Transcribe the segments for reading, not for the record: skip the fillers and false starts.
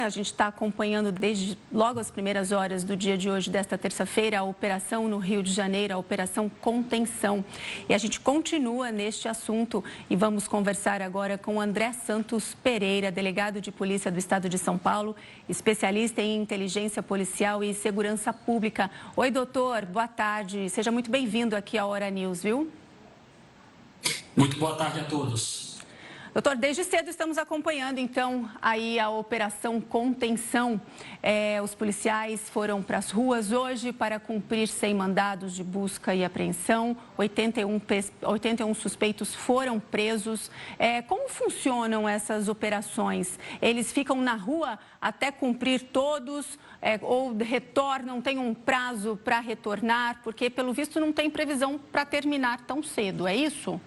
A gente está acompanhando desde logo as primeiras horas do dia de hoje, desta terça-feira, a operação no Rio de Janeiro, a Operação Contenção. E a gente continua neste assunto e vamos conversar agora com André Santos Pereira, delegado de Polícia do Estado de São Paulo, especialista em inteligência policial e segurança pública. Oi, doutor, boa tarde. Seja muito bem-vindo aqui à Hora News, viu? Muito boa tarde a todos. Doutor, desde cedo estamos acompanhando, então, aí a Operação Contenção. Os policiais foram para as ruas hoje para cumprir 100 mandados de busca e apreensão. 81 suspeitos foram presos. Como funcionam essas operações? Eles ficam na rua até cumprir todos ou retornam? Tem um prazo para retornar? Porque, pelo visto, não tem previsão para terminar tão cedo, é isso?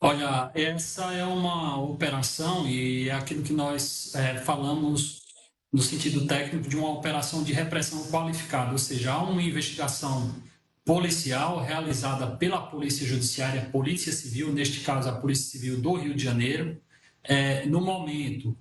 Olha, essa é uma operação e é aquilo que nós falamos no sentido técnico de uma operação de repressão qualificada, ou seja, há uma investigação policial realizada pela Polícia Judiciária, Polícia Civil, neste caso a Polícia Civil do Rio de Janeiro, no momento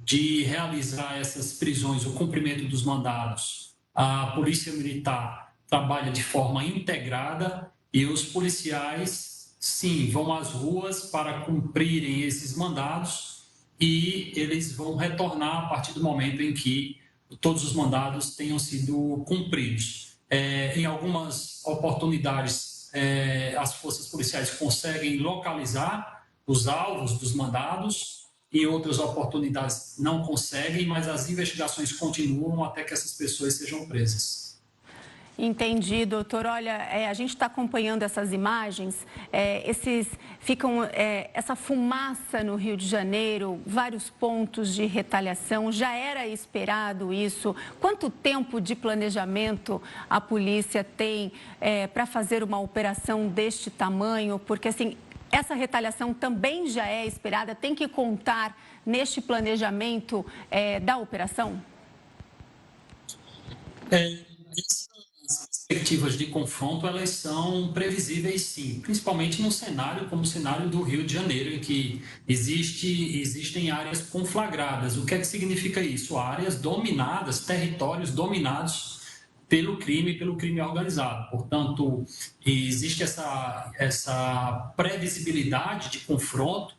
de realizar essas prisões, o cumprimento dos mandados, a Polícia Militar trabalha de forma integrada e os policiais sim, vão às ruas para cumprirem esses mandados e eles vão retornar a partir do momento em que todos os mandados tenham sido cumpridos. Em algumas oportunidades, as forças policiais conseguem localizar os alvos dos mandados, em outras oportunidades não conseguem, mas as investigações continuam até que essas pessoas sejam presas. Entendi, doutor. Olha, a gente está acompanhando essas imagens, essa fumaça no Rio de Janeiro, vários pontos de retaliação, já era esperado isso? Quanto tempo de planejamento a polícia tem para fazer uma operação deste tamanho? Porque, assim, essa retaliação também já é esperada, tem que contar neste planejamento da operação? As perspectivas de confronto, elas são previsíveis sim, principalmente no cenário como o cenário do Rio de Janeiro, em que existem áreas conflagradas. O que é que significa isso? Áreas dominadas, territórios dominados pelo crime organizado. Portanto, existe essa previsibilidade de confronto,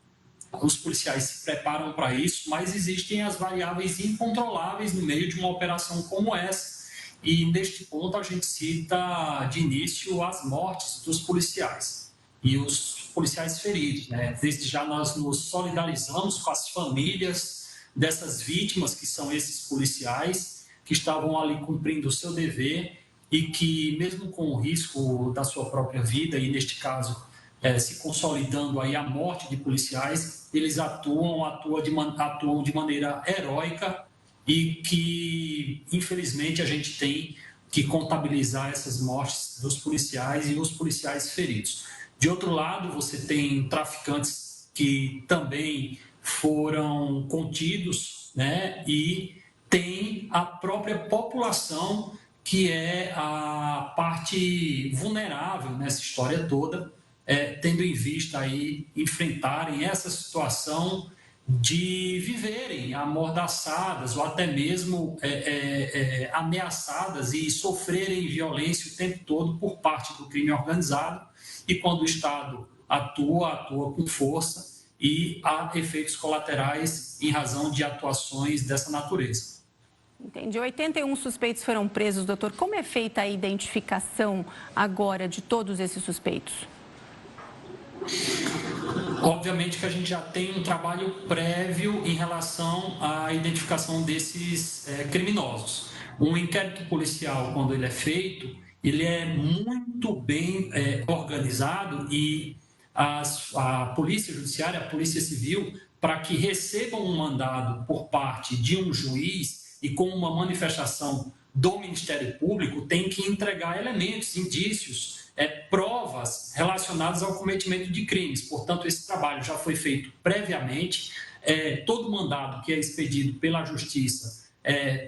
os policiais se preparam para isso, mas existem as variáveis incontroláveis no meio de uma operação como essa. E, neste ponto, a gente cita de início as mortes dos policiais e os policiais feridos, né? Desde já nós nos solidarizamos com as famílias dessas vítimas, que são esses policiais que estavam ali cumprindo o seu dever e que, mesmo com o risco da sua própria vida, e neste caso se consolidando aí a morte de policiais, eles atuam de maneira heróica, e que, infelizmente, a gente tem que contabilizar essas mortes dos policiais e os policiais feridos. De outro lado, você tem traficantes que também foram contidos, né? E tem a própria população, que é a parte vulnerável nessa história toda, tendo em vista aí enfrentarem essa situação de viverem amordaçadas ou até mesmo ameaçadas e sofrerem violência o tempo todo por parte do crime organizado. E quando o Estado atua com força e há efeitos colaterais em razão de atuações dessa natureza. Entendi. 81 suspeitos foram presos, doutor. Como é feita a identificação agora de todos esses suspeitos? Obviamente que a gente já tem um trabalho prévio em relação à identificação desses criminosos. Um inquérito policial, quando ele é feito, ele é muito bem organizado e a Polícia Judiciária, a Polícia Civil, para que recebam um mandado por parte de um juiz e com uma manifestação do Ministério Público, tem que entregar elementos, indícios, provas relacionadas ao cometimento de crimes. Portanto, esse trabalho já foi feito previamente. Todo mandado que é expedido pela Justiça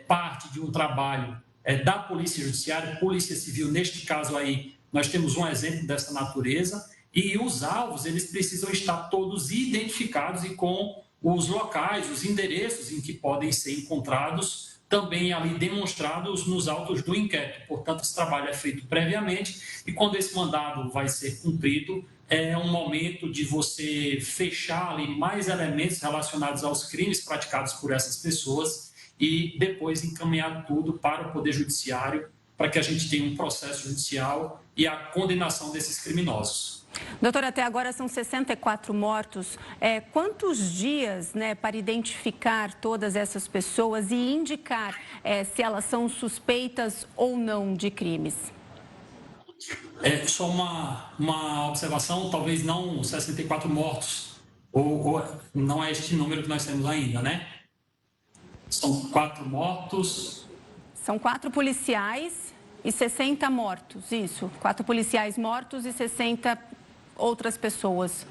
parte de um trabalho da Polícia Judiciária, Polícia Civil. Neste caso aí, nós temos um exemplo dessa natureza. E os alvos, eles precisam estar todos identificados e com os locais, os endereços em que podem ser encontrados, também ali demonstrados nos autos do inquérito. Portanto, esse trabalho é feito previamente e quando esse mandado vai ser cumprido, é um momento de você fechar ali mais elementos relacionados aos crimes praticados por essas pessoas e depois encaminhar tudo para o Poder Judiciário para que a gente tenha um processo judicial e a condenação desses criminosos. Doutor, até agora são 64 mortos. Quantos dias, né, para identificar todas essas pessoas e indicar se elas são suspeitas ou não de crimes? Só uma observação, talvez não 64 mortos, ou não é este número que nós temos ainda, né? São 4 mortos. São 4 policiais e 60 mortos, isso. 4 policiais mortos e 60 outras pessoas.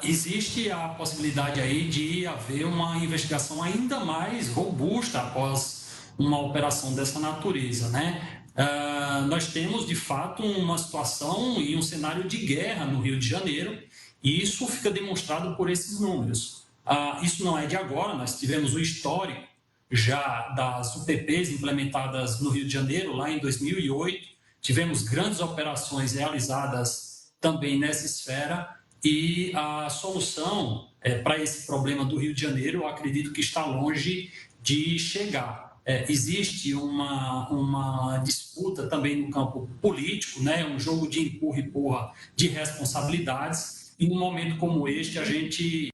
Existe a possibilidade aí de haver uma investigação ainda mais robusta após uma operação dessa natureza, né? Nós temos, de fato, uma situação e um cenário de guerra no Rio de Janeiro e isso fica demonstrado por esses números. Isso não é de agora, nós tivemos o histórico já das UPPs implementadas no Rio de Janeiro, lá em 2008, tivemos grandes operações realizadas também nessa esfera e a solução para esse problema do Rio de Janeiro, eu acredito que está longe de chegar. Existe uma disputa também no campo político, né? Um jogo de empurra-empurra de responsabilidades. Em um momento como este, a gente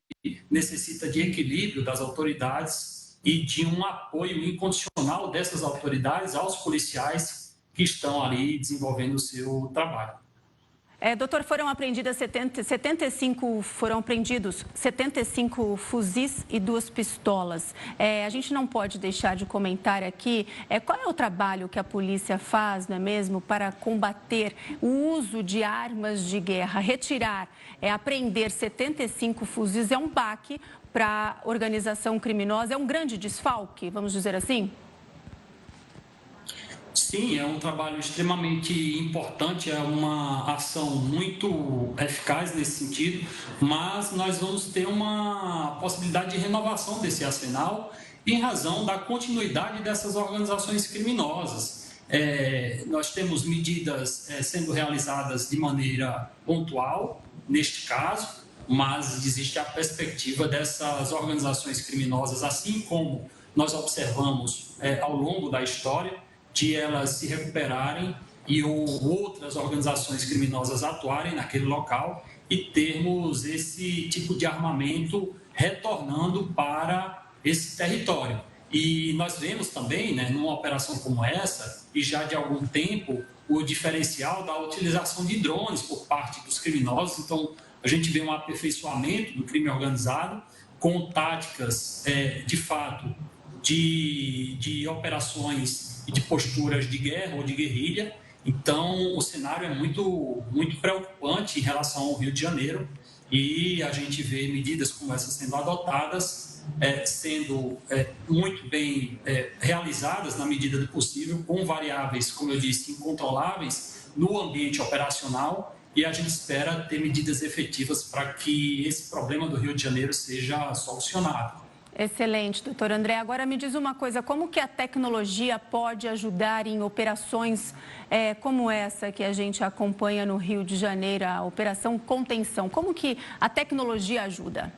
necessita de equilíbrio das autoridades e de um apoio incondicional dessas autoridades aos policiais que estão ali desenvolvendo o seu trabalho. Doutor, foram apreendidos 75 fuzis e 2 pistolas. A gente não pode deixar de comentar aqui qual é o trabalho que a polícia faz, não é mesmo, para combater o uso de armas de guerra. Retirar, apreender 75 fuzis é um baque para a organização criminosa, é um grande desfalque, vamos dizer assim? Sim, é um trabalho extremamente importante, é uma ação muito eficaz nesse sentido, mas nós vamos ter uma possibilidade de renovação desse arsenal em razão da continuidade dessas organizações criminosas. Nós temos medidas sendo realizadas de maneira pontual, neste caso, mas existe a perspectiva dessas organizações criminosas, assim como nós observamos ao longo da história, de elas se recuperarem e outras organizações criminosas atuarem naquele local e termos esse tipo de armamento retornando para esse território. E nós vemos também, né, numa operação como essa, e já de algum tempo, o diferencial da utilização de drones por parte dos criminosos. Então, a gente vê um aperfeiçoamento do crime organizado com táticas, de fato, de operações e de posturas de guerra ou de guerrilha. Então, o cenário é muito, muito preocupante em relação ao Rio de Janeiro e a gente vê medidas como essas sendo adotadas, sendo muito bem realizadas na medida do possível, com variáveis, como eu disse, incontroláveis no ambiente operacional e a gente espera ter medidas efetivas para que esse problema do Rio de Janeiro seja solucionado. Excelente, doutor André. Agora me diz uma coisa, como que a tecnologia pode ajudar em operações como essa que a gente acompanha no Rio de Janeiro, a Operação Contenção? Como que a tecnologia ajuda?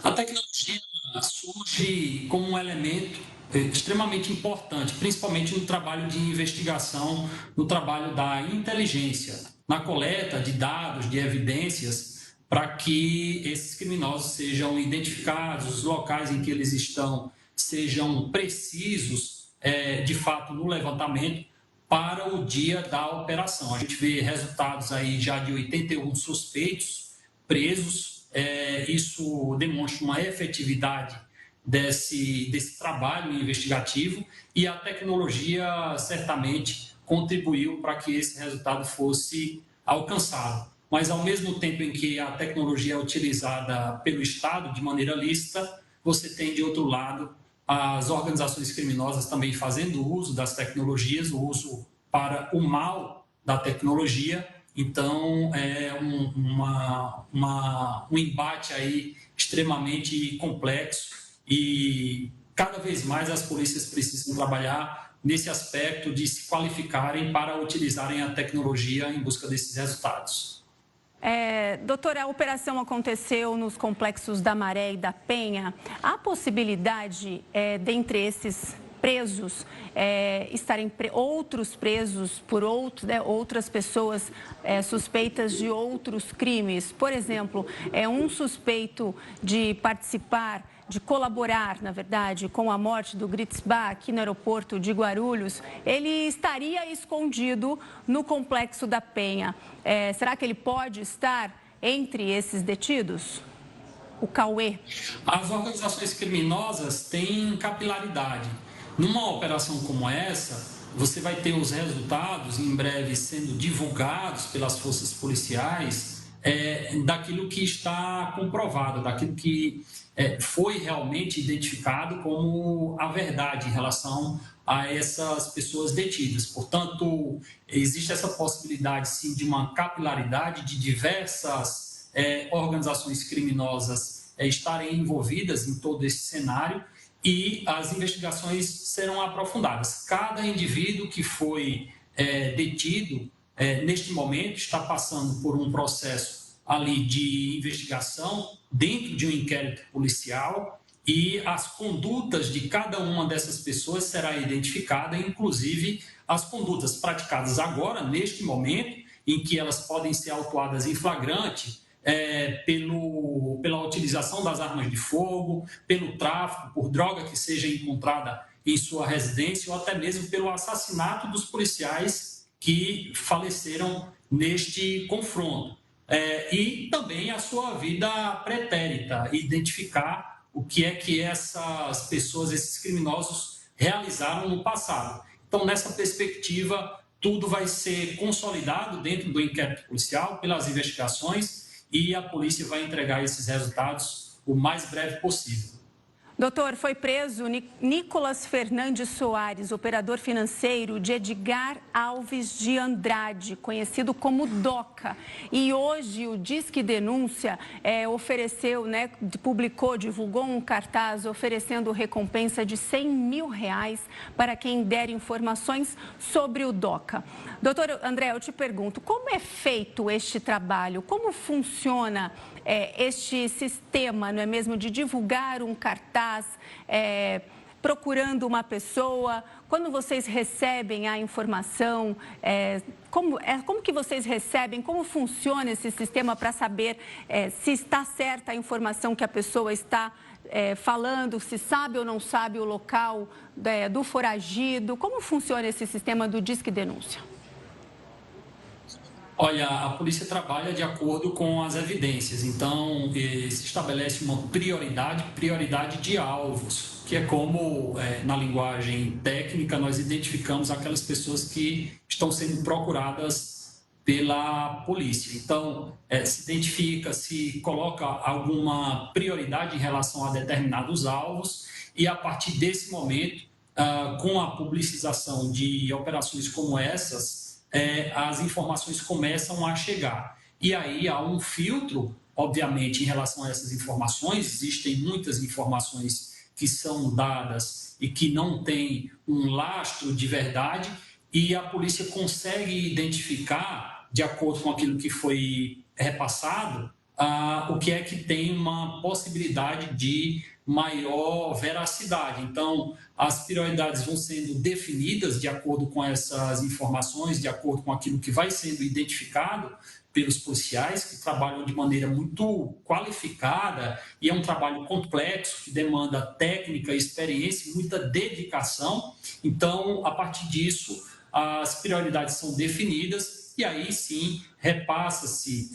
A tecnologia surge como um elemento extremamente importante, principalmente no trabalho de investigação, no trabalho da inteligência, na coleta de dados, de evidências, para que esses criminosos sejam identificados, os locais em que eles estão sejam precisos, de fato, no levantamento para o dia da operação. A gente vê resultados aí já de 81 suspeitos presos, isso demonstra uma efetividade desse trabalho investigativo e a tecnologia certamente contribuiu para que esse resultado fosse alcançado. Mas, ao mesmo tempo em que a tecnologia é utilizada pelo Estado de maneira lícita, você tem, de outro lado, as organizações criminosas também fazendo uso das tecnologias, o uso para o mal da tecnologia, Então, é um embate aí extremamente complexo e cada vez mais as polícias precisam trabalhar nesse aspecto de se qualificarem para utilizarem a tecnologia em busca desses resultados. Doutora, a operação aconteceu nos complexos da Maré e da Penha. Há possibilidade, dentre esses presos, estarem outros presos por outras pessoas suspeitas de outros crimes? Por exemplo, um suspeito de participar, de colaborar, na verdade, com a morte do Gritzbach aqui no aeroporto de Guarulhos, ele estaria escondido no complexo da Penha. Será que ele pode estar entre esses detidos? O Cauê. As organizações criminosas têm capilaridade. Numa operação como essa, você vai ter os resultados em breve sendo divulgados pelas forças policiais daquilo que está comprovado, daquilo que foi realmente identificado como a verdade em relação a essas pessoas detidas. Portanto, existe essa possibilidade, sim, de uma capilaridade de diversas organizações criminosas estarem envolvidas em todo esse cenário e as investigações serão aprofundadas. Cada indivíduo que foi detido, neste momento, está passando por um processo ali de investigação dentro de um inquérito policial e as condutas de cada uma dessas pessoas será identificada, inclusive as condutas praticadas agora, neste momento, em que elas podem ser autuadas em flagrante, pela utilização das armas de fogo, pelo tráfico, por droga que seja encontrada em sua residência ou até mesmo pelo assassinato dos policiais que faleceram neste confronto. E também a sua vida pretérita, identificar o que é que essas pessoas, esses criminosos, realizaram no passado. Então, nessa perspectiva, tudo vai ser consolidado dentro do inquérito policial, pelas investigações, e a polícia vai entregar esses resultados o mais breve possível. Doutor, foi preso Nicolas Fernandes Soares, operador financeiro de Edgar Alves de Andrade, conhecido como DOCA. E hoje o Disque Denúncia divulgou um cartaz oferecendo recompensa de R$100 mil para quem der informações sobre o DOCA. Doutor André, eu te pergunto, como é feito este trabalho? Como funciona este sistema, não é mesmo, de divulgar um cartaz, procurando uma pessoa? Quando vocês recebem a informação, como que vocês recebem? Como funciona esse sistema para saber se está certa a informação que a pessoa está falando, se sabe ou não sabe o local do foragido? Como funciona esse sistema do Disque Denúncia? Olha, a polícia trabalha de acordo com as evidências, então se estabelece uma prioridade de alvos, que é como, na linguagem técnica, nós identificamos aquelas pessoas que estão sendo procuradas pela polícia. Então, se identifica, se coloca alguma prioridade em relação a determinados alvos e, a partir desse momento, com a publicização de operações como essas, as informações começam a chegar. E aí há um filtro, obviamente, em relação a essas informações. Existem muitas informações que são dadas e que não têm um lastro de verdade, e a polícia consegue identificar, de acordo com aquilo que foi repassado, o que é que tem uma possibilidade de maior veracidade. Então, as prioridades vão sendo definidas de acordo com essas informações, de acordo com aquilo que vai sendo identificado pelos policiais, que trabalham de maneira muito qualificada, e é um trabalho complexo, que demanda técnica, experiência e muita dedicação. Então, a partir disso, as prioridades são definidas e aí sim repassa-se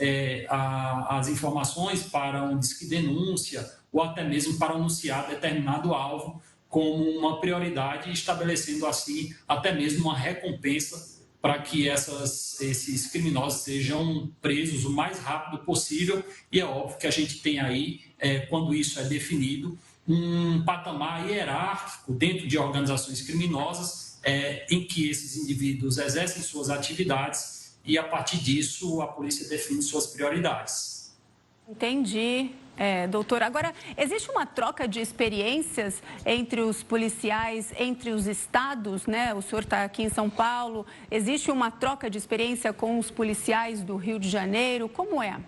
as informações para um disque denúncia ou até mesmo para anunciar determinado alvo como uma prioridade, estabelecendo assim até mesmo uma recompensa para que esses criminosos sejam presos o mais rápido possível. E é óbvio que a gente tem aí, quando isso é definido, um patamar hierárquico dentro de organizações criminosas, em que esses indivíduos exercem suas atividades e, a partir disso, a polícia define suas prioridades. Entendi. Doutor, agora, existe uma troca de experiências entre os policiais, entre os estados, né? O senhor está aqui em São Paulo, existe uma troca de experiência com os policiais do Rio de Janeiro, como é?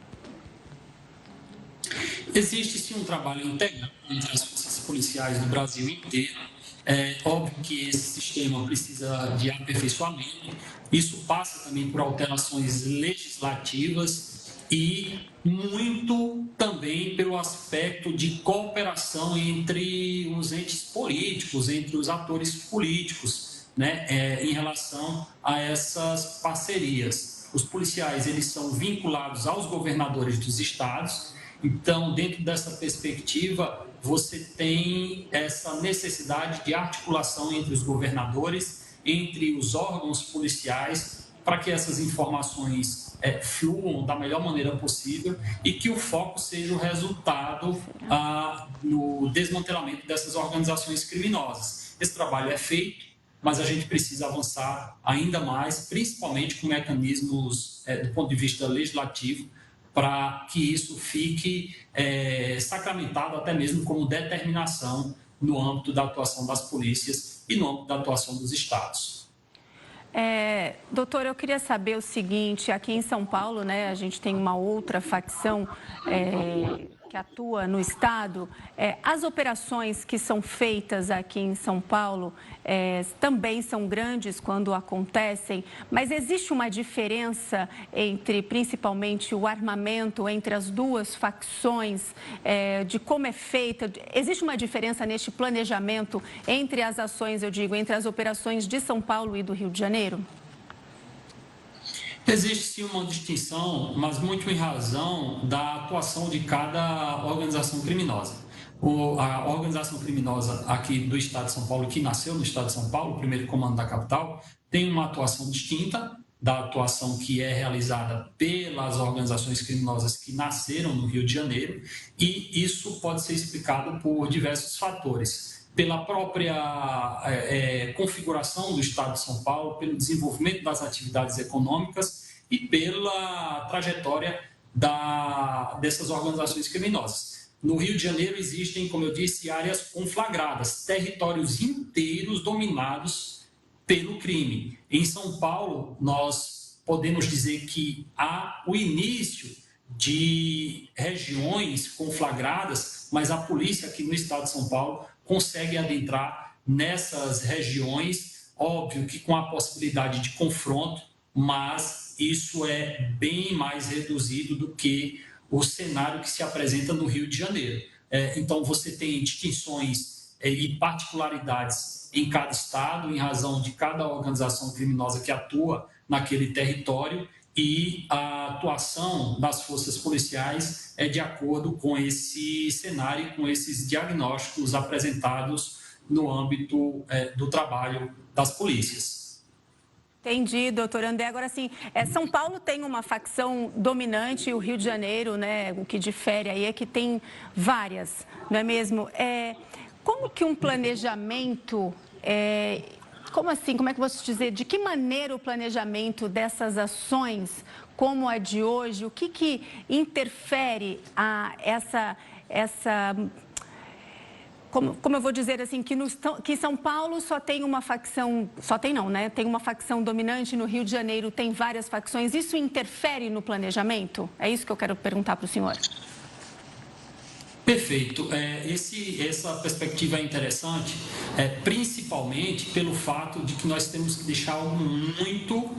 Existe, sim, um trabalho integral entre as forças policiais do Brasil inteiro. É óbvio que esse sistema precisa de aperfeiçoamento, isso passa também por alterações legislativas e muito também pelo aspecto de cooperação entre os entes políticos, entre os atores políticos, né, em relação a essas parcerias. Os policiais, eles são vinculados aos governadores dos estados, então, dentro dessa perspectiva, você tem essa necessidade de articulação entre os governadores, entre os órgãos policiais, para que essas informações fluam da melhor maneira possível e que o foco seja o resultado no desmantelamento dessas organizações criminosas. Esse trabalho é feito, mas a gente precisa avançar ainda mais, principalmente com mecanismos do ponto de vista legislativo, para que isso fique sacramentado até mesmo como determinação no âmbito da atuação das polícias e no âmbito da atuação dos estados. Doutor, eu queria saber o seguinte, aqui em São Paulo, né, a gente tem uma outra facção que atua no estado. As operações que são feitas aqui em São Paulo também são grandes quando acontecem, mas existe uma diferença entre, principalmente, o armamento entre as duas facções, de como é feita? Existe uma diferença neste planejamento entre as ações, eu digo, entre as operações de São Paulo e do Rio de Janeiro? Existe sim uma distinção, mas muito em razão da atuação de cada organização criminosa. A organização criminosa aqui do Estado de São Paulo, que nasceu no Estado de São Paulo, o primeiro comando da capital, tem uma atuação distinta da atuação que é realizada pelas organizações criminosas que nasceram no Rio de Janeiro, e isso pode ser explicado por diversos fatores. Pela própria configuração do Estado de São Paulo, pelo desenvolvimento das atividades econômicas e pela trajetória dessas organizações criminosas. No Rio de Janeiro existem, como eu disse, áreas conflagradas, territórios inteiros dominados pelo crime. Em São Paulo, nós podemos dizer que há o início de regiões conflagradas, mas a polícia aqui no Estado de São Paulo consegue adentrar nessas regiões, óbvio que com a possibilidade de confronto, mas isso é bem mais reduzido do que o cenário que se apresenta no Rio de Janeiro. Então, você tem distinções e particularidades em cada estado, em razão de cada organização criminosa que atua naquele território, e a atuação das forças policiais é de acordo com esse cenário e com esses diagnósticos apresentados no âmbito do trabalho das polícias. Entendi, doutor André. Agora, sim, São Paulo tem uma facção dominante e o Rio de Janeiro, né, o que difere aí é que tem várias, não é mesmo? Como que um planejamento... Como assim? Como é que eu posso dizer? De que maneira o planejamento dessas ações, como a de hoje, o que interfere a essa como eu vou dizer assim, que São Paulo só tem uma facção, só tem não, né? Tem uma facção dominante, no Rio de Janeiro tem várias facções. Isso interfere no planejamento? É isso que eu quero perguntar para o senhor. Perfeito. Essa perspectiva é interessante, principalmente pelo fato de que nós temos que deixar algo muito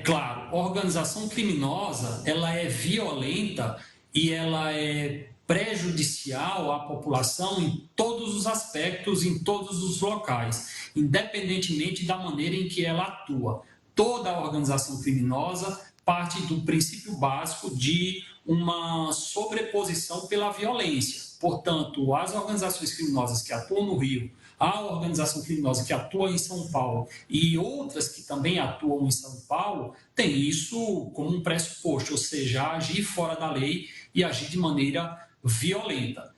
claro. A organização criminosa, ela é violenta e ela é prejudicial à população em todos os aspectos, em todos os locais, independentemente da maneira em que ela atua. Toda a organização criminosa parte do princípio básico de uma sobreposição pela violência. Portanto, as organizações criminosas que atuam no Rio, a organização criminosa que atua em São Paulo e outras que também atuam em São Paulo, tem isso como um pressuposto, ou seja, agir fora da lei e agir de maneira violenta.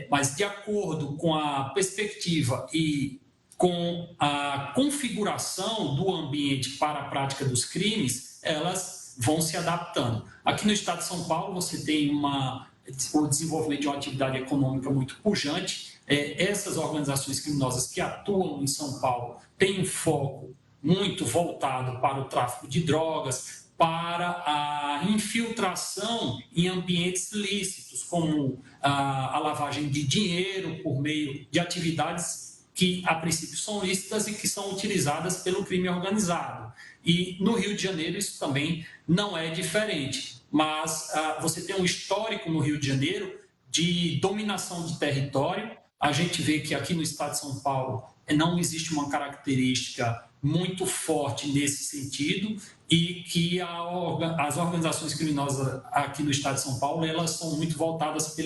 Mas de acordo com a perspectiva e com a configuração do ambiente para a prática dos crimes, elas vão se adaptando. Aqui no estado de São Paulo, você tem o desenvolvimento de uma atividade econômica muito pujante. Essas organizações criminosas que atuam em São Paulo têm um foco muito voltado para o tráfico de drogas, para a infiltração em ambientes lícitos, como a lavagem de dinheiro por meio de atividades que, a princípio, são lícitas e que são utilizadas pelo crime organizado. E no Rio de Janeiro isso também não é diferente, mas você tem um histórico no Rio de Janeiro de dominação de território. A gente vê que aqui no estado de São Paulo não existe uma característica muito forte nesse sentido e que as organizações criminosas aqui no estado de São Paulo, elas são muito voltadas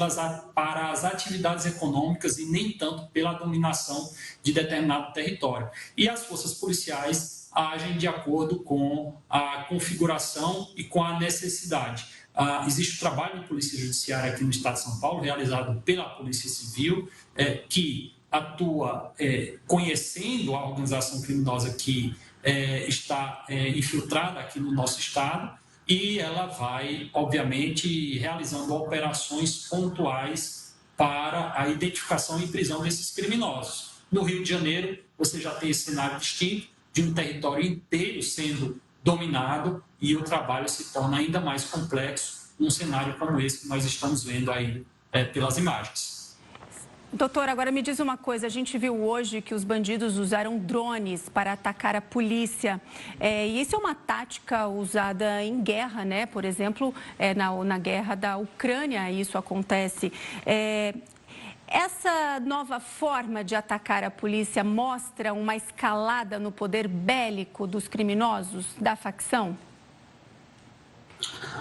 para as atividades econômicas e nem tanto pela dominação de determinado território. E as forças policiais agem de acordo com a configuração e com a necessidade. Existe o trabalho de polícia judiciária aqui no estado de São Paulo, realizado pela Polícia Civil, que atua conhecendo a organização criminosa que está infiltrada aqui no nosso estado, e ela vai, obviamente, realizando operações pontuais para a identificação e prisão desses criminosos. No Rio de Janeiro, você já tem esse cenário distinto de um território inteiro sendo dominado, e o trabalho se torna ainda mais complexo num cenário como esse que nós estamos vendo aí pelas imagens. Doutor, agora me diz uma coisa, a gente viu hoje que os bandidos usaram drones para atacar a polícia, e isso é uma tática usada em guerra, né? Por exemplo, na guerra da Ucrânia isso acontece. Essa nova forma de atacar a polícia mostra uma escalada no poder bélico dos criminosos da facção?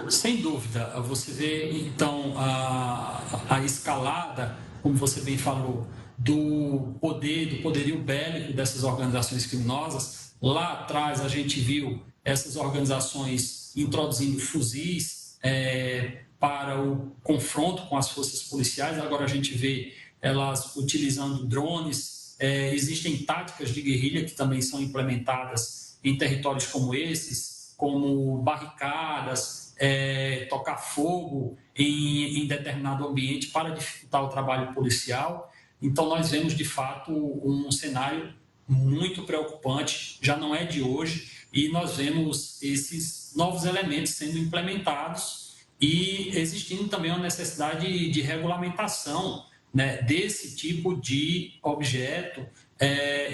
Sem dúvida. Você vê, então, a escalada, como você bem falou, do poderio bélico dessas organizações criminosas. Lá atrás, a gente viu essas organizações introduzindo fuzis para o confronto com as forças policiais. Agora a gente vê elas utilizando drones. Existem táticas de guerrilha que também são implementadas em territórios como esses, como barricadas, tocar fogo em determinado ambiente para dificultar o trabalho policial. Então nós vemos de fato um cenário muito preocupante, já não é de hoje, e nós vemos esses novos elementos sendo implementados e existindo também uma necessidade de regulamentação, né, desse tipo de objeto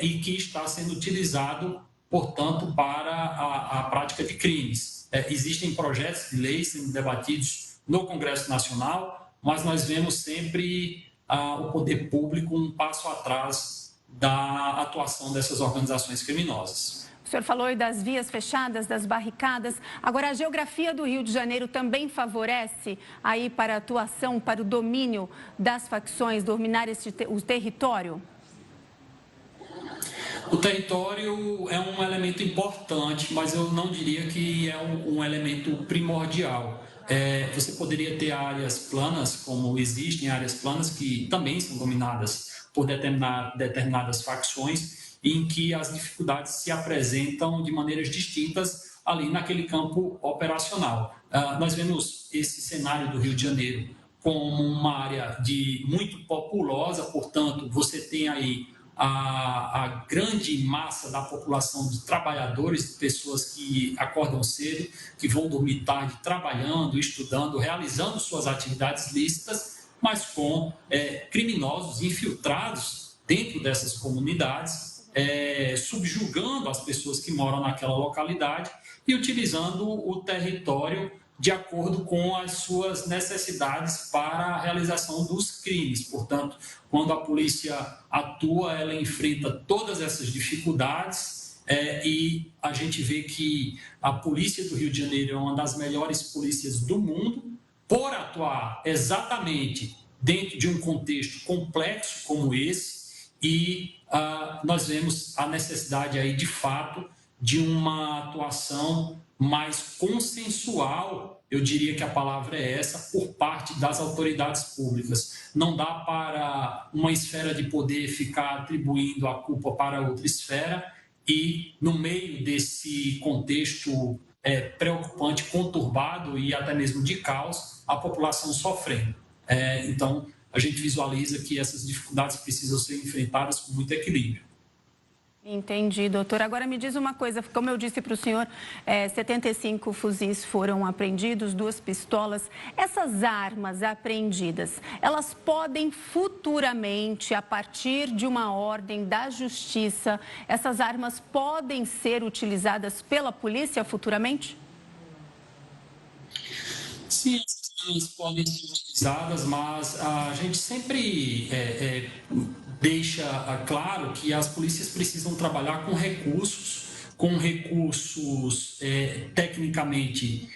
e que está sendo utilizado, portanto, para a prática de crimes. Existem projetos de lei sendo debatidos no Congresso Nacional, mas nós vemos sempre o poder público um passo atrás da atuação dessas organizações criminosas. O senhor falou das vias fechadas, das barricadas. Agora, a geografia do Rio de Janeiro também favorece aí para a atuação, para o domínio das facções, dominar o território? O território é um elemento importante, mas eu não diria que é um elemento primordial. Você poderia ter áreas planas, como existem áreas planas que também são dominadas por determinadas facções, em que as dificuldades se apresentam de maneiras distintas ali naquele campo operacional. Nós vemos esse cenário do Rio de Janeiro como uma área muito populosa, portanto, você tem aí a grande massa da população de trabalhadores, de pessoas que acordam cedo, que vão dormir tarde trabalhando, estudando, realizando suas atividades lícitas, mas com criminosos infiltrados dentro dessas comunidades, subjugando as pessoas que moram naquela localidade e utilizando o território de acordo com as suas necessidades para a realização dos crimes. Portanto, quando a polícia atua, ela enfrenta todas essas dificuldades e a gente vê que a polícia do Rio de Janeiro é uma das melhores polícias do mundo por atuar exatamente dentro de um contexto complexo como esse, e nós vemos a necessidade aí, de fato, de uma atuação mais consensual, eu diria que a palavra é essa, por parte das autoridades públicas. Não dá para uma esfera de poder ficar atribuindo a culpa para outra esfera e, no meio desse contexto preocupante, conturbado e até mesmo de caos, a população sofrendo. Então, a gente visualiza que essas dificuldades precisam ser enfrentadas com muito equilíbrio. Entendi, doutor. Agora me diz uma coisa, como eu disse para o senhor, 75 fuzis foram apreendidos, 2 pistolas. Essas armas apreendidas, elas podem futuramente, a partir de uma ordem da justiça, essas armas podem ser utilizadas pela polícia futuramente? Sim, essas armas podem ser utilizadas, mas a gente sempre deixa claro que as polícias precisam trabalhar com recursos tecnicamente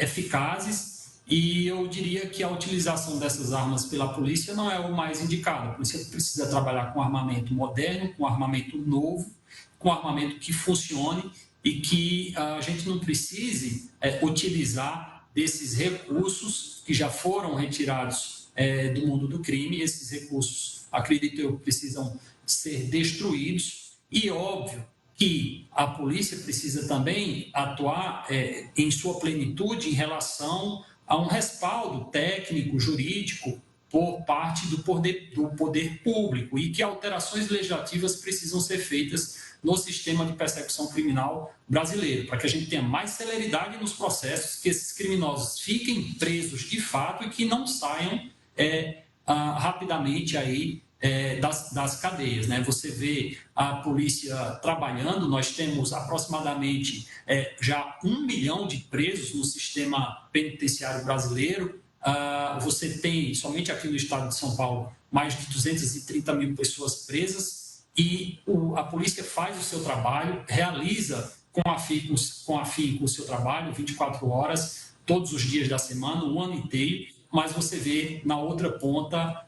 eficazes, e eu diria que a utilização dessas armas pela polícia não é o mais indicado. A polícia precisa trabalhar com armamento moderno, com armamento novo, com armamento que funcione e que a gente não precise utilizar desses recursos que já foram retirados do mundo do crime. Esses recursos, acredito eu, precisam ser destruídos, e óbvio que a polícia precisa também atuar em sua plenitude em relação a um respaldo técnico, jurídico, por parte do poder público, e que alterações legislativas precisam ser feitas no sistema de persecução criminal brasileiro, para que a gente tenha mais celeridade nos processos, que esses criminosos fiquem presos de fato e que não saiam rapidamente aí das cadeias, né? Você vê a polícia trabalhando, nós temos aproximadamente já 1 milhão de presos no sistema penitenciário brasileiro. Você tem, somente aqui no estado de São Paulo, mais de 230 mil pessoas presas, e a polícia faz o seu trabalho, realiza com afinco o seu trabalho, 24 horas, todos os dias da semana, o ano inteiro, mas você vê na outra ponta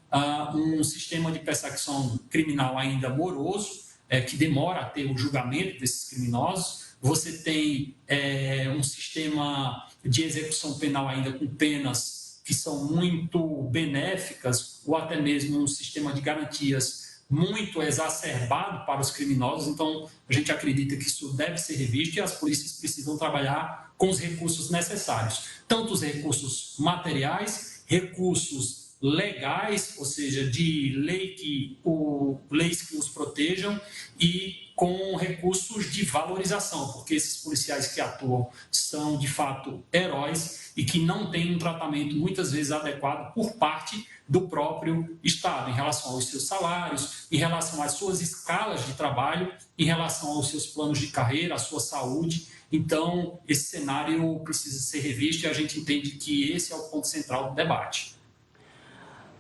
um sistema de persecução criminal ainda moroso, que demora a ter o julgamento desses criminosos. Você tem um sistema de execução penal ainda com penas que são muito benéficas, ou até mesmo um sistema de garantias muito exacerbado para os criminosos. Então, a gente acredita que isso deve ser revisto, e as polícias precisam trabalhar com os recursos necessários, tanto os recursos materiais, recursos legais, ou seja, de leis que os protejam, e com recursos de valorização, porque esses policiais que atuam são, de fato, heróis e que não têm um tratamento, muitas vezes, adequado por parte do próprio Estado, em relação aos seus salários, em relação às suas escalas de trabalho, em relação aos seus planos de carreira, à sua saúde. Então, esse cenário precisa ser revisto, e a gente entende que esse é o ponto central do debate.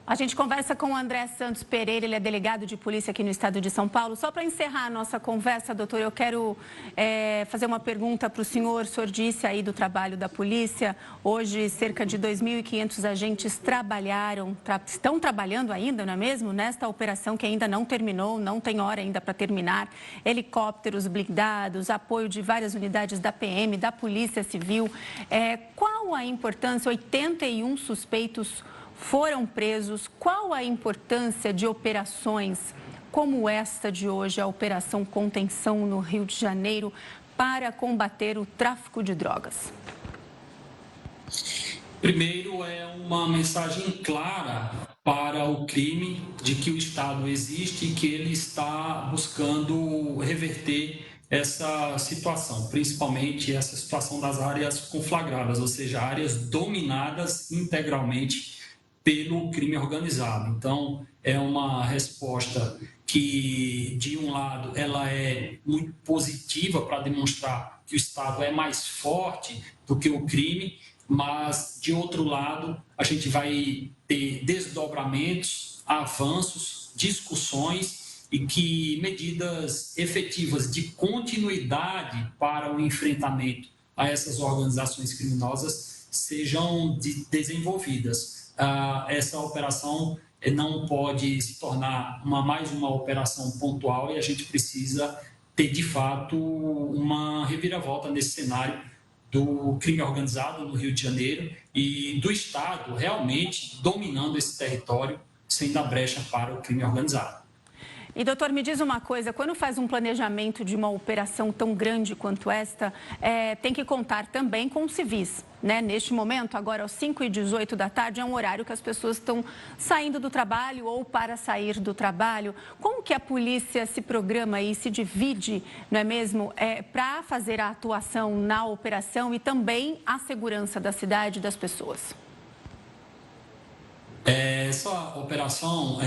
A gente conversa com o André Santos Pereira, ele é delegado de polícia aqui no estado de São Paulo. Só para encerrar a nossa conversa, doutor, eu quero fazer uma pergunta para o senhor. O senhor disse aí do trabalho da polícia. Hoje, cerca de 2.500 agentes estão trabalhando ainda, não é mesmo? Nesta operação que ainda não terminou, não tem hora ainda para terminar. Helicópteros blindados, apoio de várias unidades da PM, da Polícia Civil. Qual a importância? 81 suspeitos foram presos. Qual a importância de operações como esta de hoje, a Operação Contenção no Rio de Janeiro, para combater o tráfico de drogas? Primeiro, é uma mensagem clara para o crime de que o Estado existe e que ele está buscando reverter essa situação, principalmente essa situação das áreas conflagradas, ou seja, áreas dominadas integralmente pelo crime organizado. Então, é uma resposta que, de um lado, ela é muito positiva para demonstrar que o Estado é mais forte do que o crime, mas, de outro lado, a gente vai ter desdobramentos, avanços, discussões, e que medidas efetivas de continuidade para o enfrentamento a essas organizações criminosas sejam desenvolvidas. Essa operação não pode se tornar mais uma operação pontual, e a gente precisa ter, de fato, uma reviravolta nesse cenário do crime organizado no Rio de Janeiro e do Estado realmente dominando esse território, sem dar brecha para o crime organizado. E, doutor, me diz uma coisa, quando faz um planejamento de uma operação tão grande quanto esta, tem que contar também com civis, né? Neste momento, agora às 5h18 da tarde, é um horário que as pessoas estão saindo do trabalho ou para sair do trabalho. Como que a polícia se programa e se divide, não é mesmo, para fazer a atuação na operação e também a segurança da cidade e das pessoas? Essa operação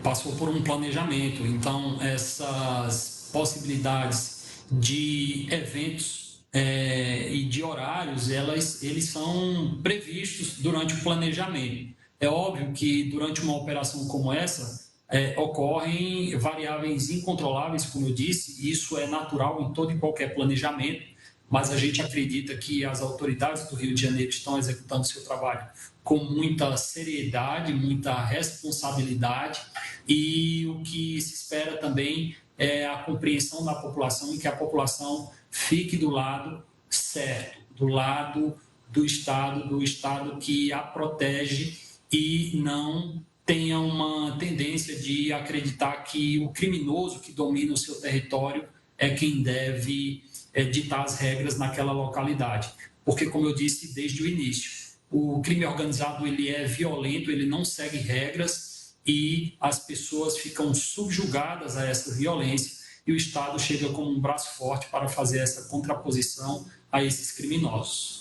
passou por um planejamento, então essas possibilidades de eventos e de horários, eles são previstos durante o planejamento. É óbvio que durante uma operação como essa, ocorrem variáveis incontroláveis, como eu disse, isso é natural em todo e qualquer planejamento, mas a gente acredita que as autoridades do Rio de Janeiro estão executando seu trabalho com muita seriedade, muita responsabilidade, e o que se espera também é a compreensão da população e que a população fique do lado certo, do lado do Estado que a protege e não tenha uma tendência de acreditar que o criminoso que domina o seu território é quem deve ditar as regras naquela localidade. Porque, como eu disse desde o início, o crime organizado ele é violento, ele não segue regras e as pessoas ficam subjugadas a essa violência e o Estado chega como um braço forte para fazer essa contraposição a esses criminosos.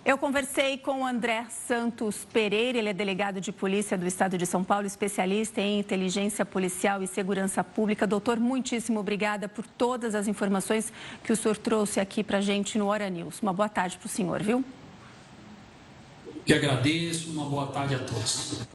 Eu conversei com o André Santos Pereira, ele é delegado de polícia do Estado de São Paulo, especialista em inteligência policial e segurança pública. Doutor, muitíssimo obrigada por todas as informações que o senhor trouxe aqui para a gente no Hora News. Uma boa tarde para o senhor, viu? Que agradeço, uma boa tarde a todos.